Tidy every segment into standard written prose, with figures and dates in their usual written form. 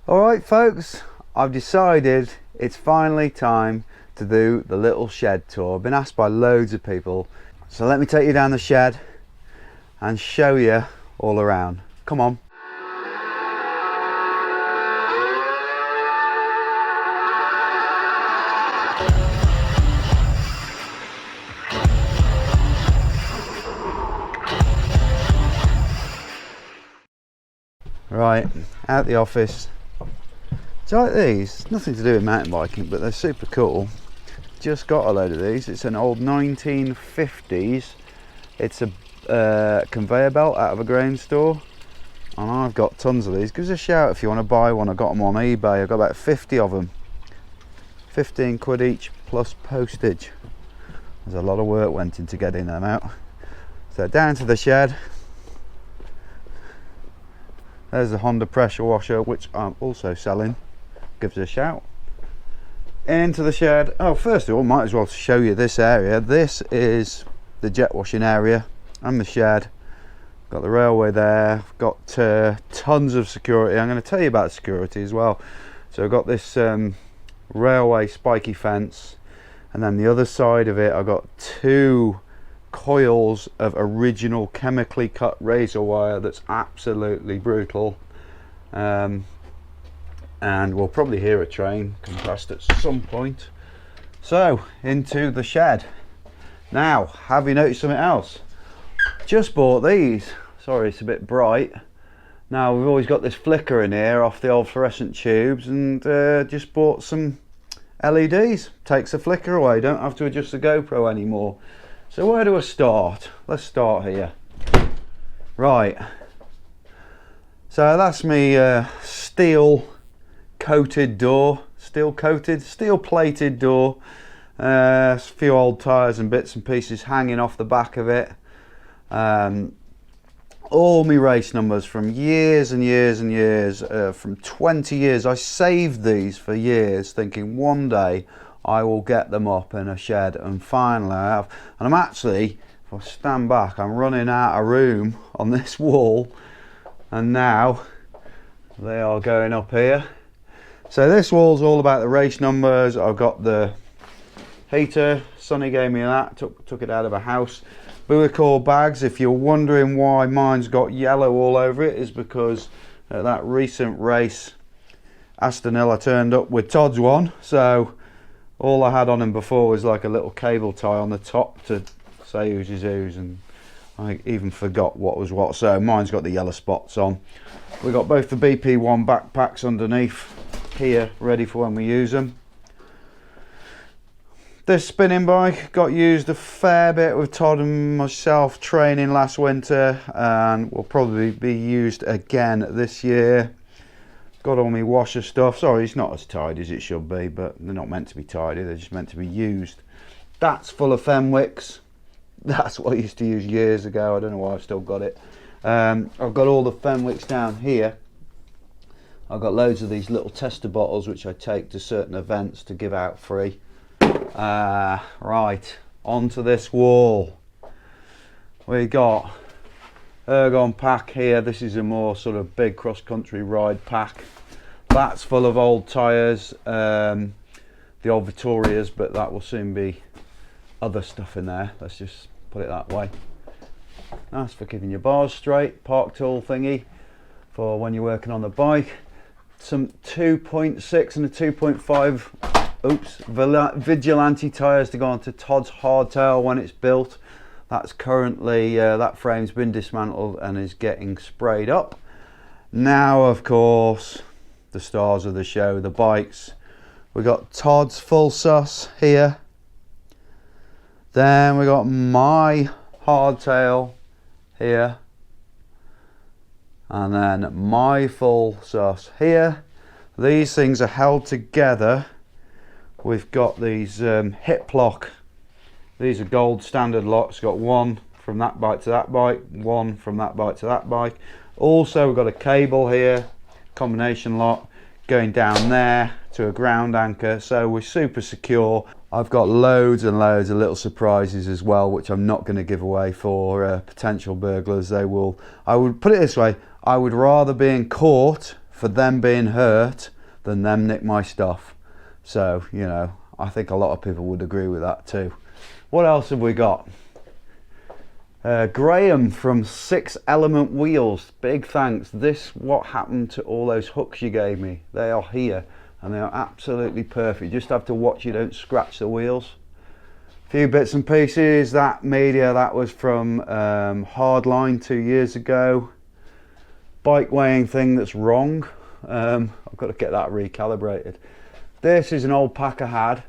Alright folks, I've decided it's finally time to do the little shed tour. I've been asked by loads of people, so let me take you down the shed and show you all around. Come on. Right, out the office. So like these, nothing to do with mountain biking, but they're super cool. Just got a load of these. It's an old 1950s. It's a conveyor belt out of a grain store, and I've got tons of these. Give us a shout if you want to buy one. I got them on eBay. I got about 50 of them. 15 quid each plus postage. There's a lot of work went into getting them out. So down to the shed. There's the Honda pressure washer, which I'm also selling. Give us a shout. Into the shed. Oh, first of all, might as well show you this area. This is the jet washing area and the shed. Got the railway there. Got tons of security. I'm going to tell you about security as well. So I've got this railway spiky fence, and then the other side of it I've got two coils of original chemically cut razor wire that's absolutely brutal. And we'll probably hear a train come past at some point. So into the shed. Now, have you noticed something else? Just bought these. Sorry, it's a bit bright. Now, we've always got this flicker in here off the old fluorescent tubes, and just bought some LEDs. Takes the flicker away. Don't have to adjust the GoPro anymore. So where do I start? Let's start here. Right. So that's me steel coated door, steel plated door. A few old tyres and bits and pieces hanging off the back of it. All my race numbers from years and years and years, from 20 years. I saved these for years thinking one day I will get them up in a shed, and finally I have. And I'm actually, if I stand back, I'm running out of room on this wall, and now they are going up here. So this wall's all about the race numbers. I've got the heater. Sonny gave me that, took it out of a house. Buick bags. If you're wondering why mine's got yellow all over it, is because at that recent race Aston Hill I turned up with Todd's one, so all I had on him before was like a little cable tie on the top to say who's is who's, and I even forgot what was what, so mine's got the yellow spots on. We've got both the BP1 backpacks underneath here ready for when we use them. This spinning bike got used a fair bit with Todd and myself training last winter, and will probably be used again this year. Got all my washer stuff. Sorry, it's not as tidy as it should be, but they're not meant to be tidy, they're just meant to be used. That's full of Fenwicks. That's what I used to use years ago. I don't know why I've still got it. I've got all the Fenwicks down here. I've got loads of these little tester bottles which I take to certain events to give out free. Right, onto this wall. We got Ergon pack here. This is a more sort of big cross-country ride pack. That's full of old tyres, the old Vittorias, but that will soon be other stuff in there. Let's just put it that way. That's for keeping your bars straight. Park tool thingy for when you're working on the bike. Some 2.6 and a 2.5 Vigilante tyres to go onto Todd's hardtail when it's built. That's currently, that frame's been dismantled and is getting sprayed up. Now, of course, the stars of the show, the bikes. We got Todd's full sus here. Then we got my hardtail here. And then my full sus here. These things are held together. We've got these hip lock. These are gold standard locks. Got one from that bike to that bike, one from that bike to that bike. Also, we've got a cable here, combination lock, going down there to a ground anchor. So we're super secure. I've got loads and loads of little surprises as well, which I'm not going to give away for potential burglars. They will. I would put it this way: I would rather being caught for them being hurt than them nick my stuff. So, you know, I think a lot of people would agree with that too. What else have we got? Graham from 6 Element Wheels, big thanks. What happened to all those hooks you gave me? They are here and they are absolutely perfect. You just have to watch you don't scratch the wheels. Few bits and pieces. That media, that was from Hardline 2 years ago. Bike weighing thing that's wrong. I've got to get that recalibrated. This is an old pack I had,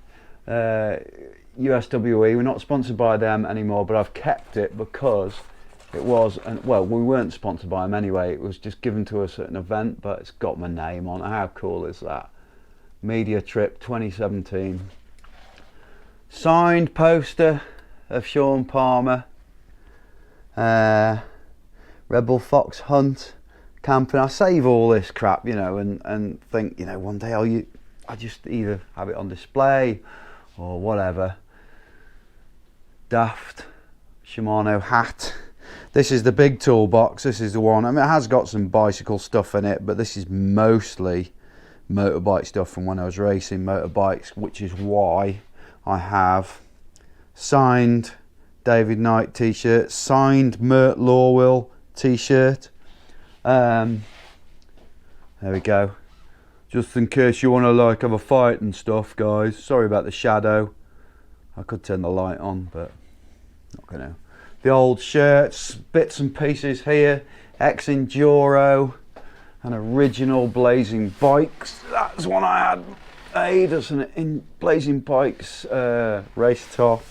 USWE. We're not sponsored by them anymore, but I've kept it because it was, well, we weren't sponsored by them anyway. It was just given to us at an event, but it's got my name on it. How cool is that? Media Trip 2017. Signed poster of Sean Palmer. Rebel Fox Hunt camping. I save all this crap, you know, and think, you know, one day I just either have it on display or whatever. Daft Shimano hat. This is the big toolbox. This is the one. I mean, it has got some bicycle stuff in it, but this is mostly motorbike stuff from when I was racing motorbikes, which is why I have signed David Knight t-shirt, signed Mert Lawwill t-shirt. There we go. Just in case you want to like have a fight and stuff, guys. Sorry about the shadow. I could turn the light on, but not gonna. The old shirts, bits and pieces here. Ex-Enduro, an original Blazing Bikes. That's one I had made as an Blazing Bikes race top.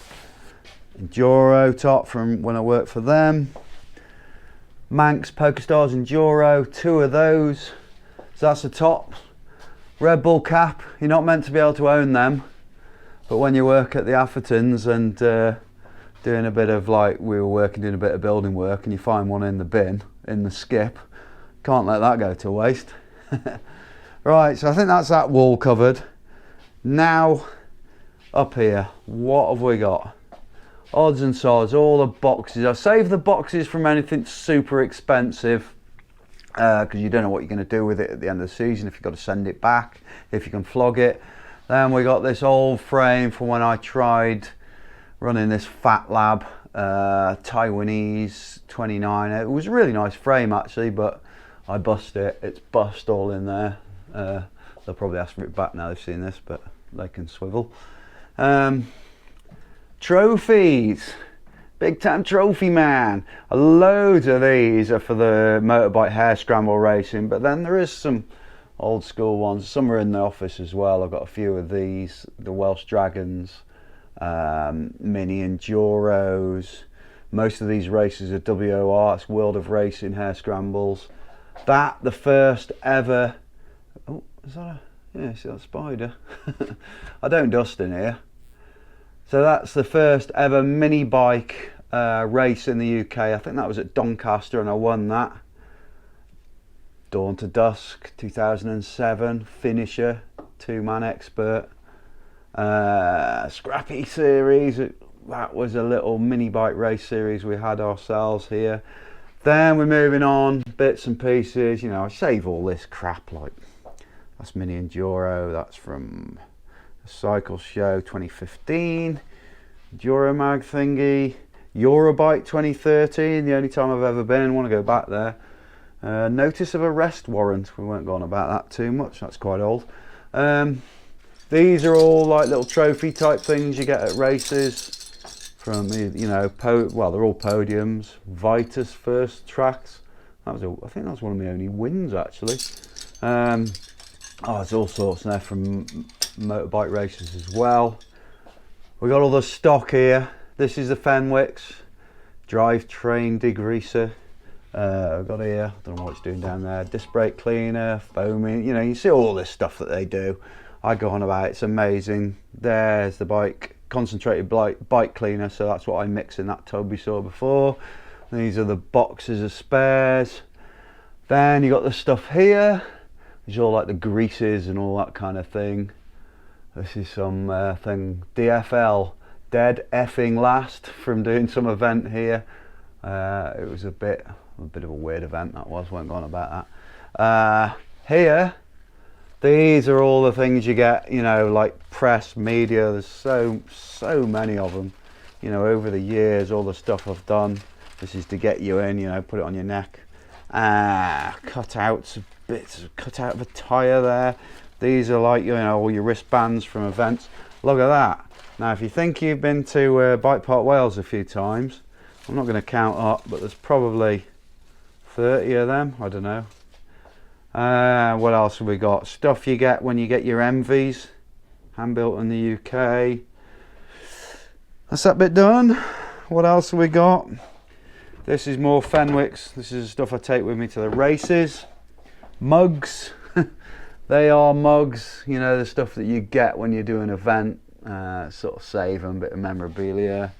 Enduro top from when I worked for them. Manx PokerStars Enduro, 2 of those. So that's the top. Red Bull cap, you're not meant to be able to own them, but when you work at the Athertons and doing a bit of, like, we were working doing a bit of building work, and you find one in the bin, in the skip, can't let that go to waste. Right, so I think that's that wall covered. Now, up here, what have we got? Odds and sods, all the boxes. I save the boxes from anything super expensive because you don't know what you're going to do with it at the end of the season, if you've got to send it back, if you can flog it. Then we got this old frame from when I tried running this Fat Lab Taiwanese 29. It was a really nice frame actually, but I bust it. It's bust all in there. They'll probably ask for it back now they've seen this, but they can swivel. Trophies, big time trophy man. Loads of these are for the motorbike hare scramble racing, but then there is some old school ones. Some are in the office as well. I've got a few of these, the Welsh Dragons, mini Enduros. Most of these races are WOR, it's World of Racing hare scrambles. That, the first ever, oh, is that yeah, see that spider? I don't dust in here. So that's the first ever mini bike race in the UK. I think that was at Doncaster and I won that. Dawn to Dusk 2007, finisher, 2-man expert. Scrappy series, that was a little mini bike race series we had ourselves here. Then we're moving on, bits and pieces, you know, I save all this crap, like that's mini Enduro, that's from Cycle Show 2015, Duromag thingy, Eurobike 2013, the only time I've ever been, want to go back there. Notice of arrest warrant, we won't go on about that too much, that's quite old. These are all like little trophy type things you get at races from, you know, well, they're all podiums. Vitus first tracks, that was I think that was one of my only wins actually. Oh, there's all sorts there from motorbike races as well. We got all the stock here. This is the Fenwicks drivetrain degreaser. I've got here, I don't know what it's doing down there, disc brake cleaner, foaming, you know, you see all this stuff that they do. I go on about it, it's amazing. There's the bike, concentrated bike cleaner, so that's what I mix in that tub we saw before. These are the boxes of spares. Then you got the stuff here, which is all like the greases and all that kind of thing. This is some thing, DFL, dead effing last, from doing some event here. It was a bit of a weird event that was, won't go on about that. Here, these are all the things you get, you know, like press, media. There's so many of them, you know, over the years. All the stuff I've done. This is to get you in, you know, put it on your neck. Cutouts, bits cut out of a tyre there. These are like, you know, all your wristbands from events. Look at that. Now, if you think you've been to Bike Park Wales a few times, I'm not going to count up, but there's probably 30 of them. I don't know. What else have we got? Stuff you get when you get your MVs, hand built in the UK. That's that bit done. What else have we got? This is more Fenwicks. This is the stuff I take with me to the races. Mugs. They are mugs, you know, the stuff that you get when you do an event. Sort of save them, bit of memorabilia.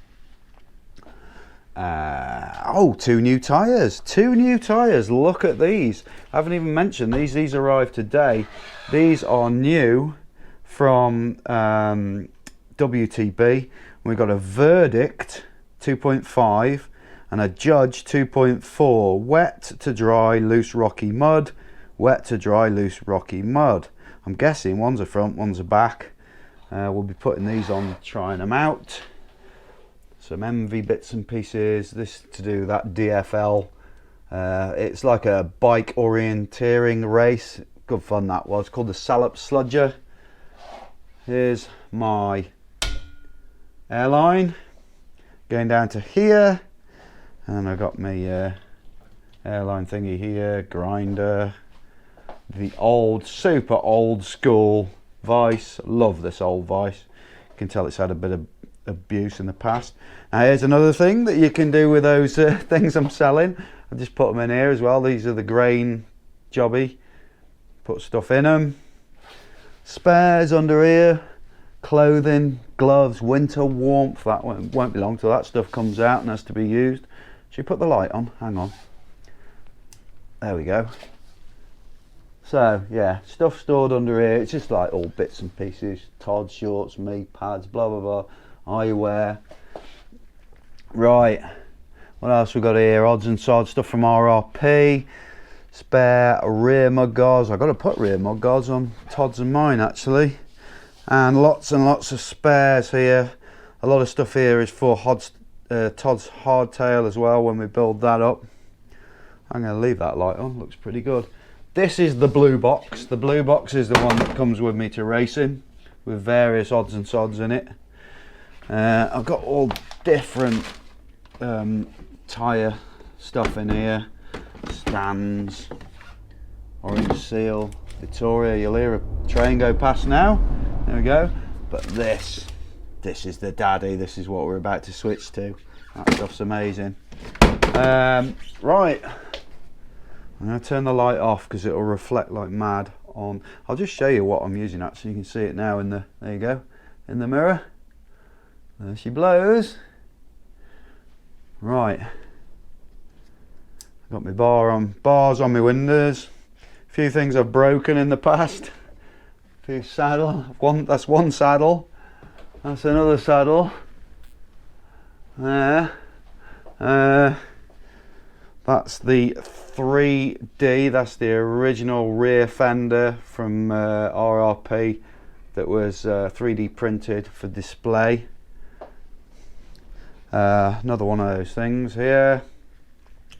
Oh, 2 new tyres. 2 new tyres. Look at these. I haven't even mentioned these. These arrived today. These are new from WTB. We got a Verdict 2.5 and a Judge 2.4. Wet to dry, loose, rocky mud. Wet to dry, loose, rocky mud. I'm guessing one's a front, one's a back. We'll be putting these on, trying them out. Some MV bits and pieces. This to do that DFL. It's like a bike orienteering race. Good fun that was. Called the Salop Sludger. Here's my airline going down to here, and I got my airline thingy here, grinder, the old, super old school Vice. Love this old Vice. You can tell it's had a bit of abuse in the past. Now here's another thing that you can do with those things I'm selling. I just put them in here as well. These are the grain jobby. Put stuff in them. Spares under here. Clothing, gloves, winter warmth. That won't be long till that stuff comes out and has to be used. Should we put the light on? Hang on. There we go. So yeah, stuff stored under here. It's just like all bits and pieces. Todd shorts, me pads, blah blah blah. Eyewear. Right. What else we got here? Odds and sods, stuff from RRP. Spare rear mud guards. I've got to put rear mud guards on Todd's and mine actually. And lots of spares here. A lot of stuff here is for Todd's hardtail as well when we build that up. I'm going to leave that light on, looks pretty good. This is the blue box. The blue box is the one that comes with me to racing with various odds and sods in it. I've got all different tyre stuff in here. Stands, orange seal, Victoria. You'll hear a train go past now. There we go. But this is the daddy. This is what we're about to switch to. That stuff's amazing. Right. I'm going to turn the light off because it'll reflect like mad on. I'll just show you what I'm using actually. You can see it now in the, there you go, in the mirror. There she blows. Right. Got my bars on my windows. A few things I've broken in the past. A few saddle. That's one saddle. That's another saddle. There. That's the 3D. That's the original rear fender from RRP that was 3D printed for display. Another one of those things here.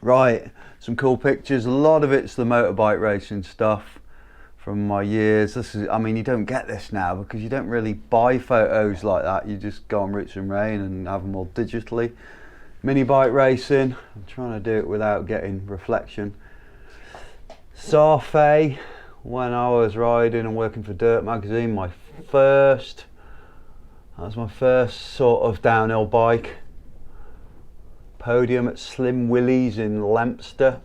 Right, some cool pictures. A lot of it's the motorbike racing stuff from my years. This is, I mean, you don't get this now because you don't really buy photos like that. You just go on Roots and Rain and have them all digitally. Mini bike racing. I'm trying to do it without getting reflection. Sarfay, when I was riding and working for Dirt Magazine, that was my first sort of downhill bike. Podium at Slim Willie's in Leinster.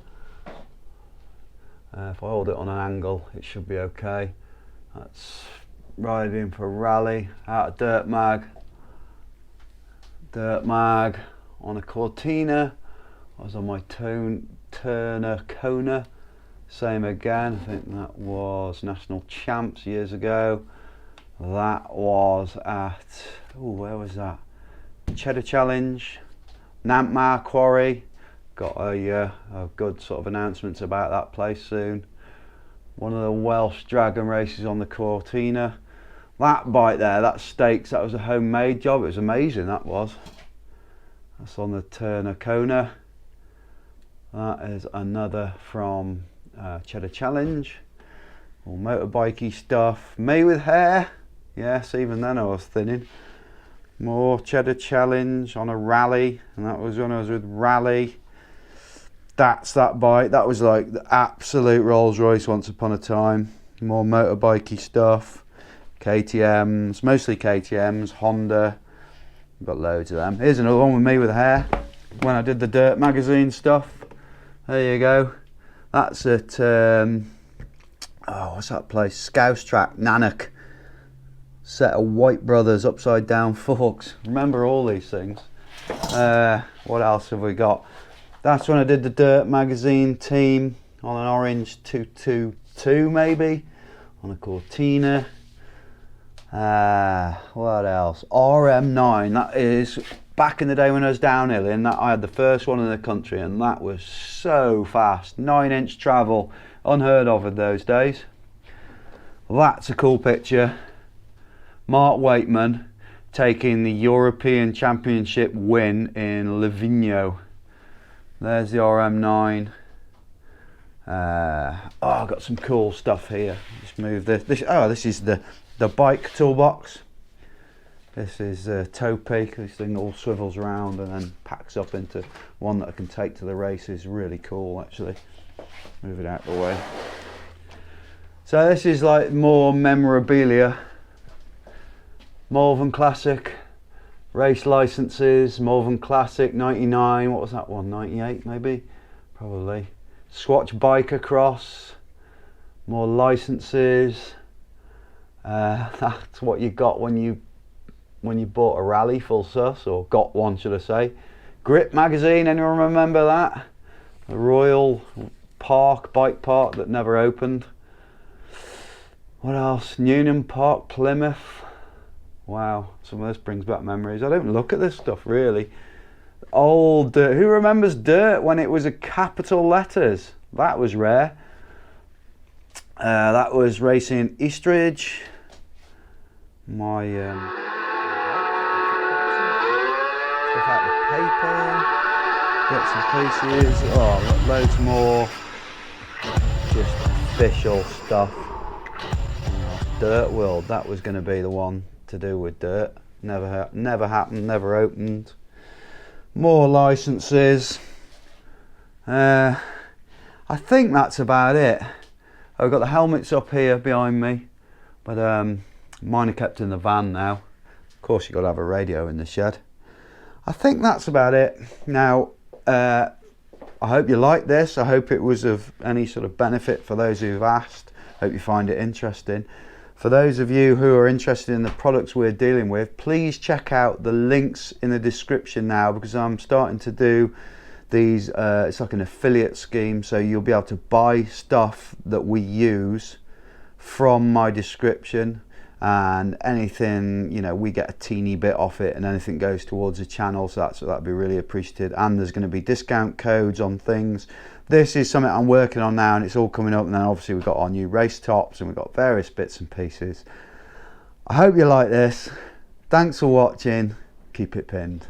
If I hold it on an angle, it should be okay. That's riding for rally out of Dirt Mag on a Cortina. I was on my Turner Kona. Same again. I think that was National Champs years ago. That was at, where was that? Cheddar Challenge. Nampmar Quarry. Got a good sort of announcements about that place soon. One of the Welsh Dragon races on the Cortina. That bike there, that stakes, that was a homemade job. It was amazing, that was. That's on the Turner Kona. That is another from Cheddar Challenge. All motorbikey stuff. Me with hair. Yes, even then I was thinning. More Cheddar Challenge on a rally, and that was when I was with Rally. That's that bike. That was like the absolute Rolls Royce once upon a time. More motorbikey stuff. KTMs, mostly KTMs, Honda. We've got loads of them. Here's another one with me with hair. When I did the Dirt magazine stuff. There you go. That's at, what's that place? Scouse Track, Nanak. Set of White Brothers upside down forks. Remember all these things. What else have we got? That's when I did the Dirt magazine team on an orange 222 maybe, on a Cortina. What else? RM9, that is back in the day when I was downhilling. That I had the first one in the country, and that was so fast. 9-inch travel, unheard of in those days. That's a cool picture. Mark Waitman taking the European Championship win in Livigno. There's the RM9. I've got some cool stuff here. Just move this. This is the bike toolbox. This is a toe peak. This thing all swivels around and then packs up into one that I can take to the races. Really cool, actually. Move it out of the way. So this is like more memorabilia. Malvern Classic, race licenses, Malvern Classic 99, what was that one, 98 maybe, probably. Swatch Biker Cross, more licenses. That's what you got when you bought a rally full sus, or got one should I say. Grip magazine, anyone remember that? The Royal Park, bike park that never opened. What else? Newnham Park, Plymouth. Wow, some of this brings back memories. I don't look at this stuff really. Old Dirt. Who remembers Dirt when it was a capital letters? That was rare. That was racing in Eastridge. My stuff out of paper, bits and pieces. Oh, loads more. Just official stuff. Dirt World. That was going to be the one to do with Dirt. Never happened, never opened. More licenses. I think that's about it. I've got the helmets up here behind me, but mine are kept in the van now. Of course, you've got to have a radio in the shed. I think that's about it. Now, I hope you like this. I hope it was of any sort of benefit for those who've asked. Hope you find it interesting. For those of you who are interested in the products we're dealing with, please check out the links in the description now, because I'm starting to do these, it's like an affiliate scheme, so you'll be able to buy stuff that we use from my description, and anything, you know, we get a teeny bit off it, and anything goes towards the channel, so that'd be really appreciated. And there's going to be discount codes on things. This is something I'm working on now, and it's all coming up. And then obviously we've got our new race tops, and we've got various bits and pieces. I hope you like this. Thanks for watching. Keep it pinned.